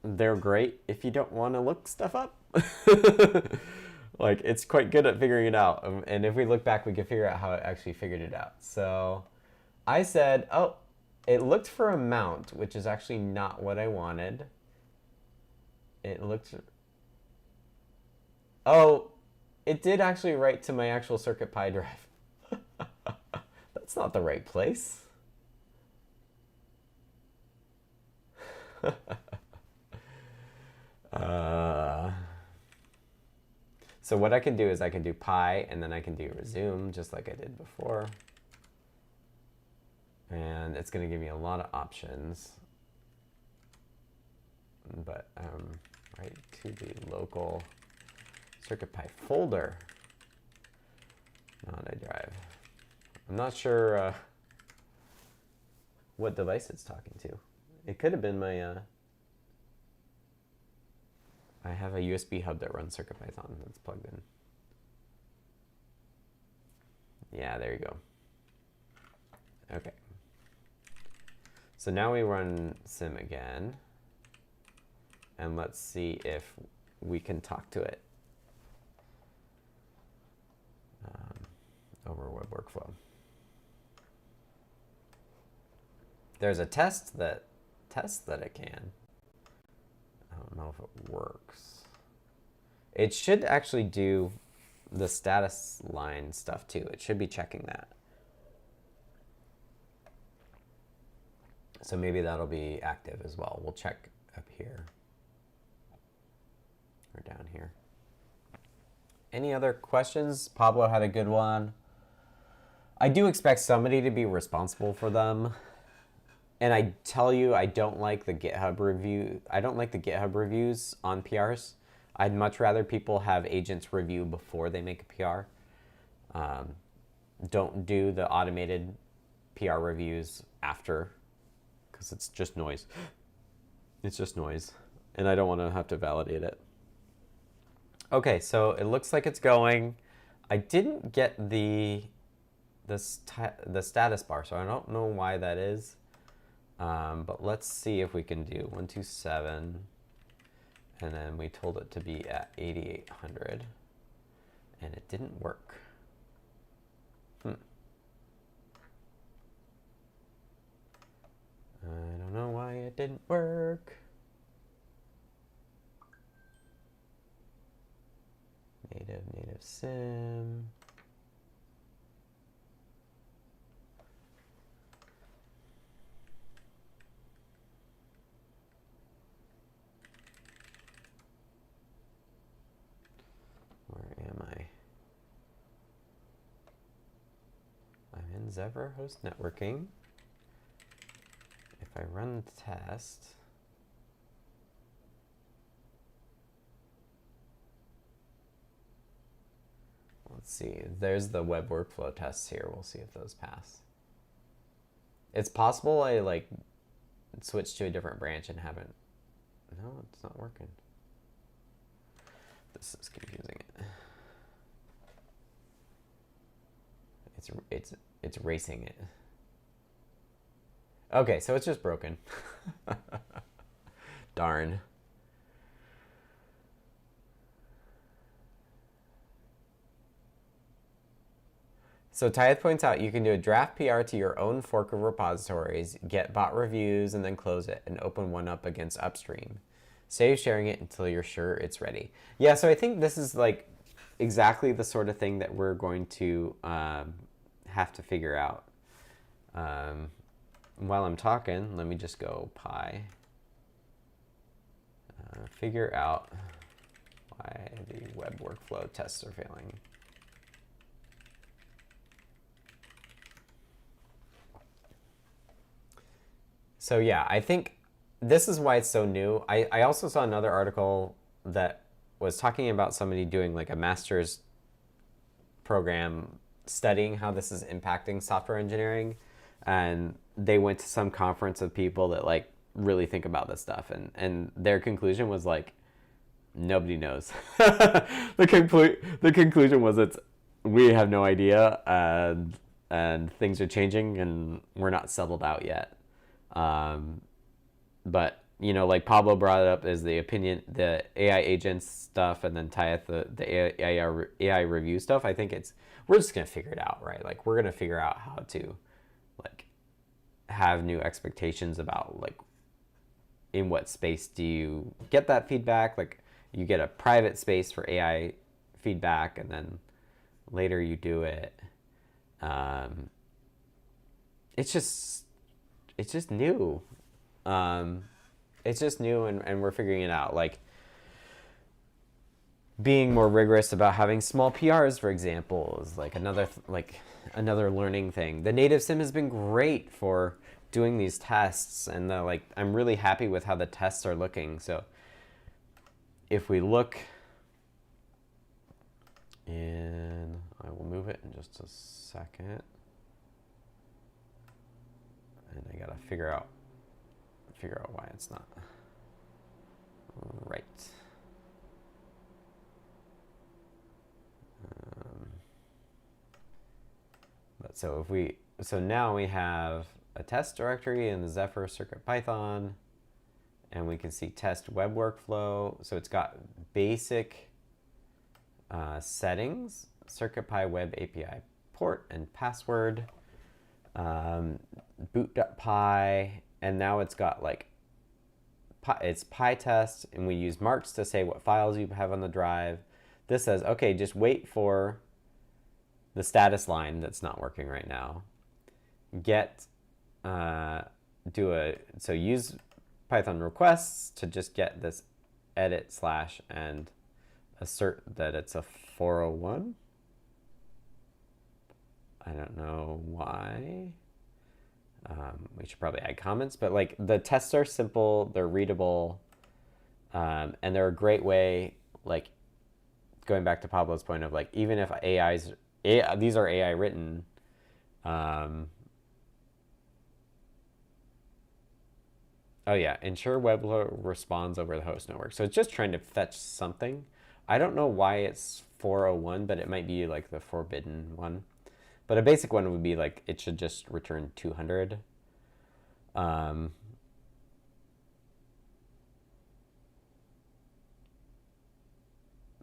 they're great if you don't want to look stuff up. Like, it's quite good at figuring it out. And if we look back, we can figure out how it actually figured it out. So I said, oh, it looked for a mount, which is actually not what I wanted. It looked, oh, it did actually write to my actual CircuitPy drive. That's not the right place. So what I can do is I can do pi, and then I can do resume, just like I did before. And it's going to give me a lot of options. But right to the local CircuitPy folder, not a drive. I'm not sure what device it's talking to. It could have been my, I have a USB hub that runs CircuitPython that's plugged in. Yeah, there you go. Okay. So now we run sim again. And let's see if we can talk to it over web workflow. There's a test that tests that it can. I don't know if it works. It should actually do the status line stuff too. It should be checking that. So maybe that'll be active as well. We'll check up here or down here. Any other questions? Pablo had a good one. I do expect somebody to be responsible for them. And I tell you, I don't like the GitHub review. I don't like the GitHub reviews on PRs. I'd much rather people have agents review before they make a PR. Don't do the automated PR reviews after, because it's just noise. It's just noise, and I don't want to have to validate it. Okay, so it looks like it's going. I didn't get the status bar, so I don't know why that is. But let's see if we can do 127, and then we told it to be at 8800, and it didn't work. I don't know why it didn't work. Native sim. Where am I? I'm in Zephyr host networking. If I run the test, let's see, there's the web workflow tests here. We'll see if those pass. It's possible I like switched to a different branch and haven't. No, it's not working. This is confusing it. It's racing it. Okay, so it's just broken. Darn. So Tyeth points out you can do a draft PR to your own fork of repositories, get bot reviews, and then close it and open one up against upstream. Save sharing it until you're sure it's ready. Yeah, so I think this is like exactly the sort of thing that we're going to have to figure out. While I'm talking, let me just go py. Figure out why the web workflow tests are failing. So yeah, I think this is why it's so new. I also saw another article that was talking about somebody doing like a master's program studying how this is impacting software engineering. And they went to some conference of people that like really think about this stuff. And their conclusion was like, nobody knows. The conclusion was we have no idea, and things are changing and we're not settled out yet. But you know, like Pablo brought it up as the opinion, the AI agents stuff, and then Tyeth, the AI review stuff. I think we're just gonna figure it out, right? Like we're gonna figure out how to like have new expectations about like in what space do you get that feedback. Like you get a private space for AI feedback, and then later you do it. It's just new. It's just new, and we're figuring it out. Like being more rigorous about having small PRs, for example, is like another learning thing. The native sim has been great for doing these tests, and I'm really happy with how the tests are looking. So if we look, and I will move it in just a second, and I gotta figure out why it's not right. But so now we have a test directory in the Zephyr CircuitPython, and we can see test web workflow. So it's got basic settings, CircuitPy web API port and password, boot.py, and now it's got like it's PyTest, and we use marks to say what files you have on the drive. This says, okay, just wait for the status line that's not working right now. Use Python requests to just get this edit / and assert that it's a 401. I don't know why. We should probably add comments, but like the tests are simple, they're readable, and they're a great way, like going back to Pablo's point of like, even if these are AI written, oh yeah, ensure webflow responds over the host network. So it's just trying to fetch something. I don't know why it's 401, but it might be like the forbidden one. But a basic one would be like, it should just return 200.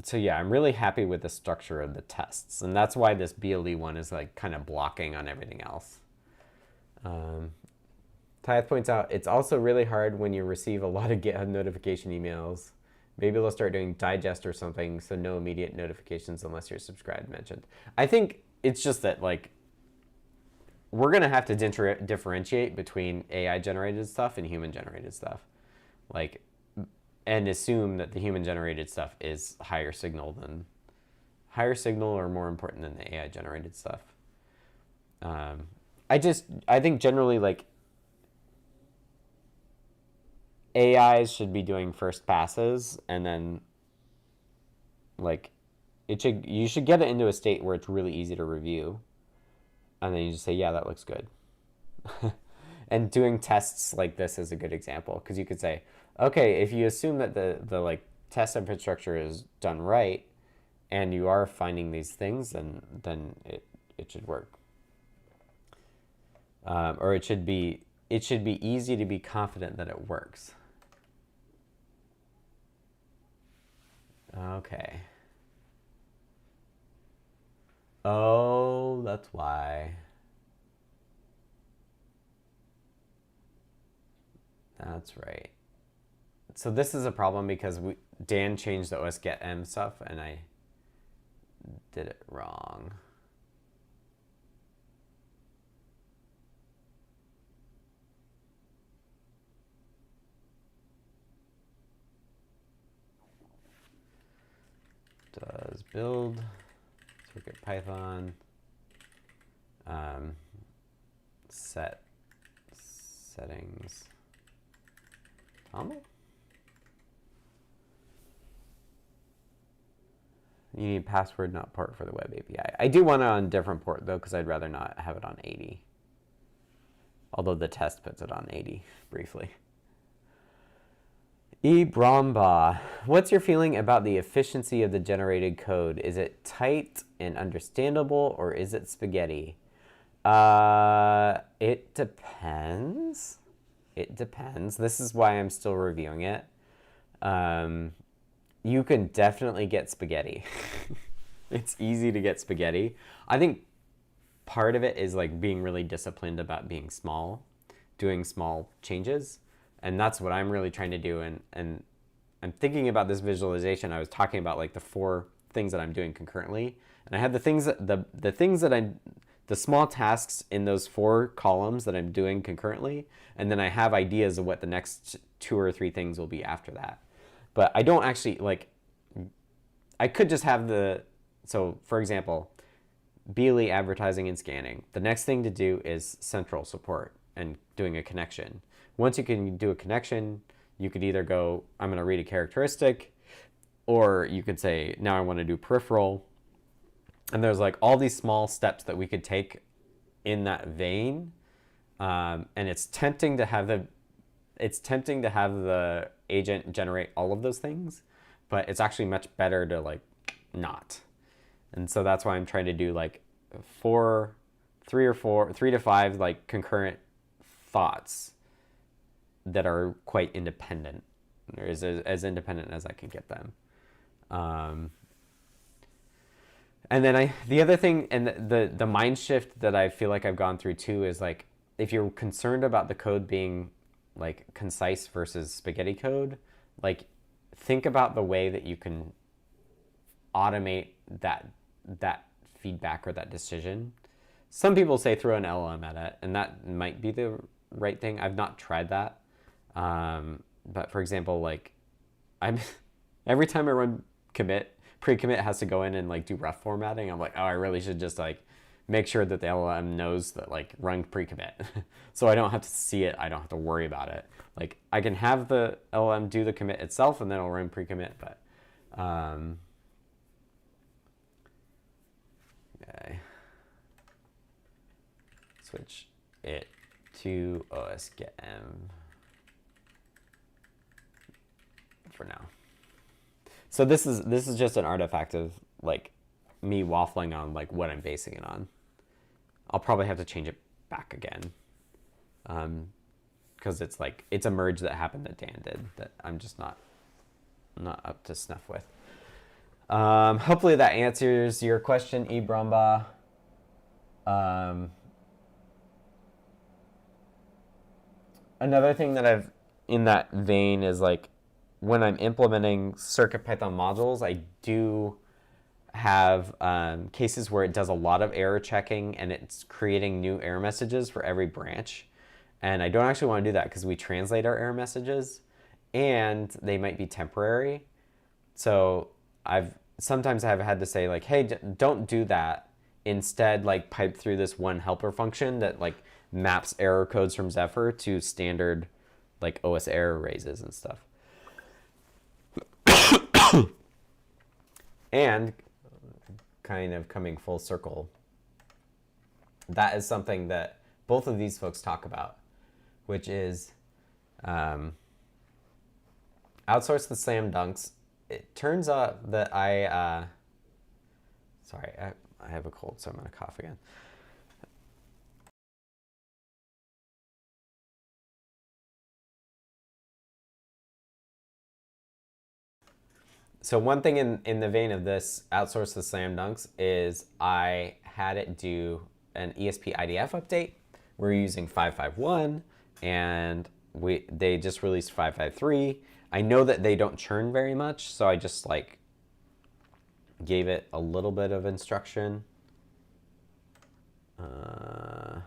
So yeah, I'm really happy with the structure of the tests. And that's why this BLE one is like kind of blocking on everything else. Tyeth points out, it's also really hard when you receive a lot of GitHub notification emails. Maybe they'll start doing digest or something, so no immediate notifications unless you're subscribed mentioned. I think it's just that like we're gonna have to differentiate between AI generated stuff and human generated stuff, like, and assume that the human generated stuff is higher signal or more important than the AI generated stuff. I think generally like AIs should be doing first passes, and then like you should get it into a state where it's really easy to review, and then you just say, yeah, that looks good. And doing tests like this is a good example, because you could say, okay, if you assume that the like test infrastructure is done right, and you are finding these things, then it should work. Or it should be it should be easy to be confident that it works. Okay. Oh, that's why. That's right. So this is a problem because Dan changed the OS get m stuff and I did it wrong. Does build CircuitPython set settings toml? You need password, not port for the web API. I do want it on a different port though, because I'd rather not have it on 80. Although the test puts it on 80 briefly. Bromba, what's your feeling about the efficiency of the generated code? Is it tight and understandable, or is it spaghetti? It depends. It depends. This is why I'm still reviewing it. You can definitely get spaghetti. It's easy to get spaghetti. I think part of it is like being really disciplined about being small, doing small changes. And that's what I'm really trying to do. And I'm thinking about this visualization. I was talking about like the 4 things that I'm doing concurrently. And I have the things that the small tasks in those 4 columns that I'm doing concurrently. And then I have ideas of what the next 2 or 3 things will be after that. But I don't actually like, I could just have so for example, BLE advertising and scanning. The next thing to do is central support and doing a connection. Once you can do a connection, you could either go, I'm going to read a characteristic, or you could say, now I want to do peripheral. And there's like all these small steps that we could take in that vein. And it's tempting to have the agent generate all of those things, but it's actually much better to like not. And so that's why I'm trying to do like 3 to 5 like concurrent thoughts that are quite independent, or as independent as I can get them. And then the other thing, and the mind shift that I feel like I've gone through too is like, if you're concerned about the code being like concise versus spaghetti code, like think about the way that you can automate that feedback or that decision. Some people say throw an LLM at it, and that might be the right thing. I've not tried that. But for example, like every time I run pre-commit has to go in and like do rough formatting. I'm like, oh, I really should just like make sure that the LLM knows that like run pre-commit. So I don't have to see it. I don't have to worry about it. Like I can have the LLM do the commit itself and then it'll run pre-commit, but okay. Switch it to OS get m for now. So this is just an artifact of like me waffling on like what I'm basing it on. I'll probably have to change it back again, because it's a merge that happened that Dan did that I'm just not up to snuff with. Hopefully that answers your question, Bromba. Another thing that I've in that vein is like when I'm implementing CircuitPython modules, I do have cases where it does a lot of error checking and it's creating new error messages for every branch. And I don't actually want to do that because we translate our error messages and they might be temporary. So sometimes I've had to say like, hey, don't do that. Instead, like pipe through this one helper function that like maps error codes from Zephyr to standard like OS error raises and stuff. And kind of coming full circle, that is something that both of these folks talk about, which is outsource the slam dunks. It turns out that sorry, I have a cold, so I'm going to cough again. So one thing in the vein of this outsource the slam dunks is I had it do an ESP IDF update. We're using 5.5.1 and they just released 5.5.3. I know that they don't churn very much, so I just like gave it a little bit of instruction. And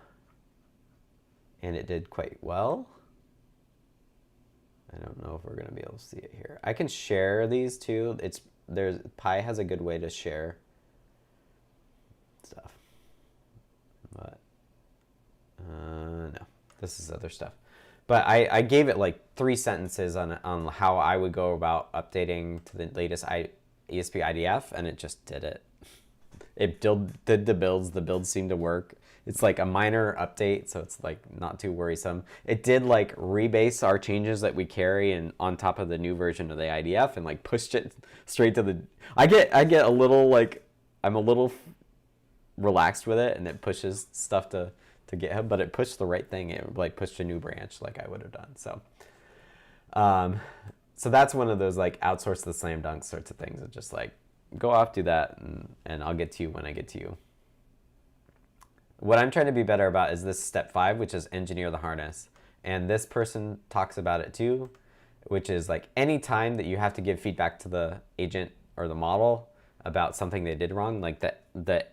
it did quite well. I don't know if we're going to be able to see it here. I can share these too. Pi has a good way to share stuff. But no, this is other stuff. But I gave it like 3 sentences on how I would go about updating to the latest ESP IDF, and it just did it. It did the builds. The builds seemed to work. It's like a minor update, so it's like not too worrisome. It did like rebase our changes that we carry and on top of the new version of the IDF and like pushed it straight to the. I get a little like I'm a little relaxed with it, and it pushes stuff to GitHub, but it pushed the right thing. It like pushed a new branch like I would have done. So, so that's one of those like outsource the slam dunk sorts of things. It's just like go off, do that, and I'll get to you when I get to you. What I'm trying to be better about is this step 5, which is engineer the harness. And this person talks about it too, which is like any time that you have to give feedback to the agent or the model about something they did wrong, like the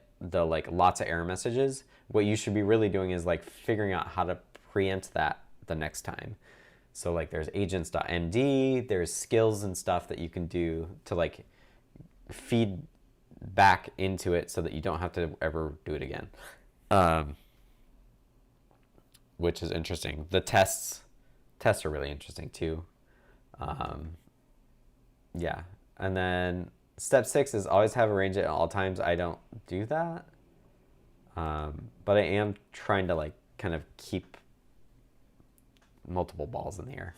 like lots of error messages, what you should be really doing is like figuring out how to preempt that the next time. So like there's agents.md, there's skills and stuff that you can do to like feed back into it so that you don't have to ever do it again. Which is interesting. The tests are really interesting too. Yeah. And then step 6 is always have a range at all times. I don't do that. But I am trying to like kind of keep multiple balls in the air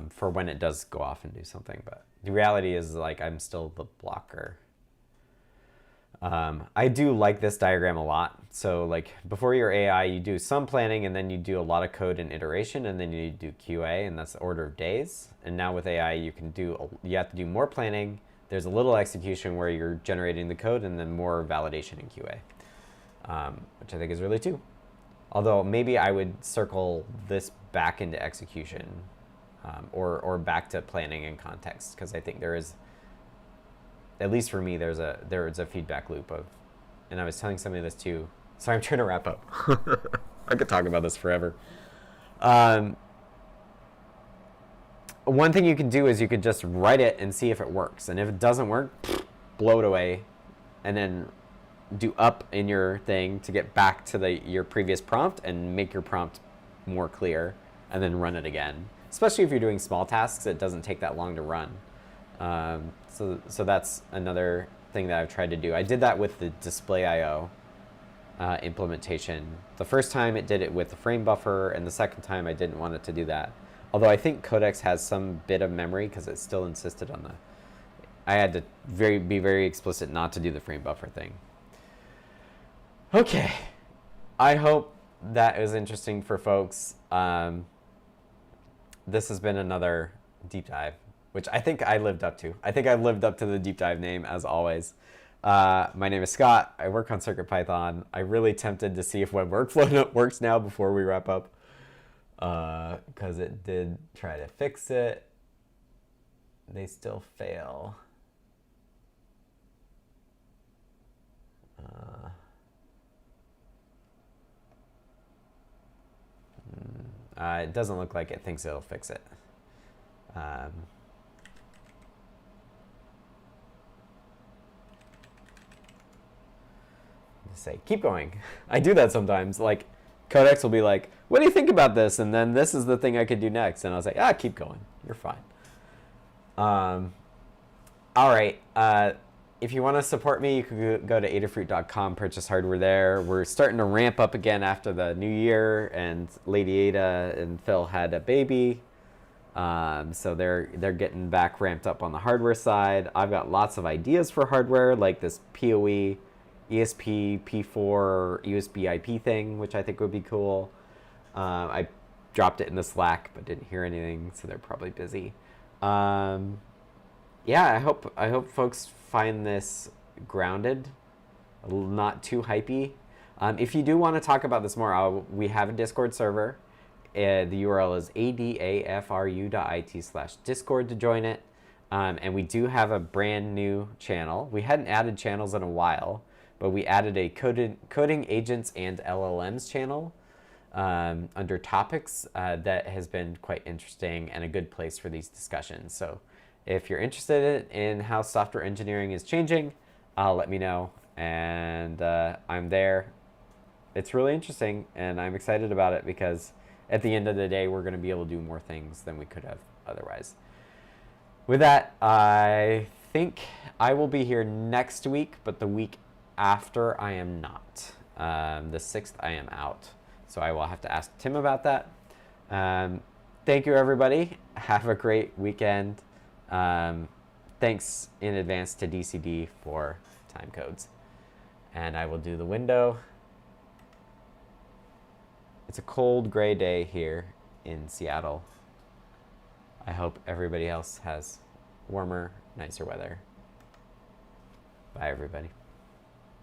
for when it does go off and do something. But the reality is like I'm still the blocker. I do like this diagram a lot. So like before your AI, you do some planning and then you do a lot of code and iteration and then you do QA, and that's the order of days. And now with AI, you have to do more planning. There's a little execution where you're generating the code and then more validation in QA, which I think is really too. Although maybe I would circle this back into execution or back to planning and context, because I think there is, at least for me, there's a feedback loop of, and I was telling somebody this too. Sorry, I'm trying to wrap up. I could talk about this forever. One thing you can do is you could just write it and see if it works. And if it doesn't work, blow it away, and then do up in your thing to get back to your previous prompt and make your prompt more clear, and then run it again. Especially if you're doing small tasks, it doesn't take that long to run. So that's another thing that I've tried to do. I did that with the display IO implementation. The first time it did it with the frame buffer, and the second time I didn't want it to do that. Although I think Codex has some bit of memory because it still insisted on I had to be very explicit not to do the frame buffer thing. Okay, I hope that was interesting for folks. This has been another deep dive, which I think I lived up to. I think I lived up to the deep dive name, as always. My name is Scott. I work on CircuitPython. I'm really tempted to see if web workflow works now before we wrap up, because it did try to fix it. They still fail. It doesn't look like it thinks it'll fix it. Say, keep going. I do that sometimes. Like, Codex will be like, what do you think about this? And then this is the thing I could do next. And I'll say, keep going. You're fine. All right. If you want to support me, you can go to adafruit.com, purchase hardware there. We're starting to ramp up again after the new year, and Lady Ada and Phil had a baby. So they're getting back ramped up on the hardware side. I've got lots of ideas for hardware, like this PoE ESP P4 USB IP thing, which I think would be cool. I dropped it in the Slack, but didn't hear anything, so they're probably busy. yeah, I hope folks find this grounded, not too hypey. If you do want to talk about this more, we have a Discord server. The URL is adafru.it/discord to join it. And we do have a brand new channel. We hadn't added channels in a while, but we added a coding agents and LLMs channel under topics that has been quite interesting and a good place for these discussions. So if you're interested in how software engineering is changing, let me know. And I'm there. It's really interesting, and I'm excited about it because at the end of the day, we're going to be able to do more things than we could have otherwise. With that, I think I will be here next week, but the week after I am not. The 6th I am out, so I will have to ask Tim about that. Thank you, everybody. Have a great weekend. Thanks in advance to DCD for timecodes. And I will do the window. It's a cold, gray day here in Seattle. I hope everybody else has warmer, nicer weather. Bye, everybody.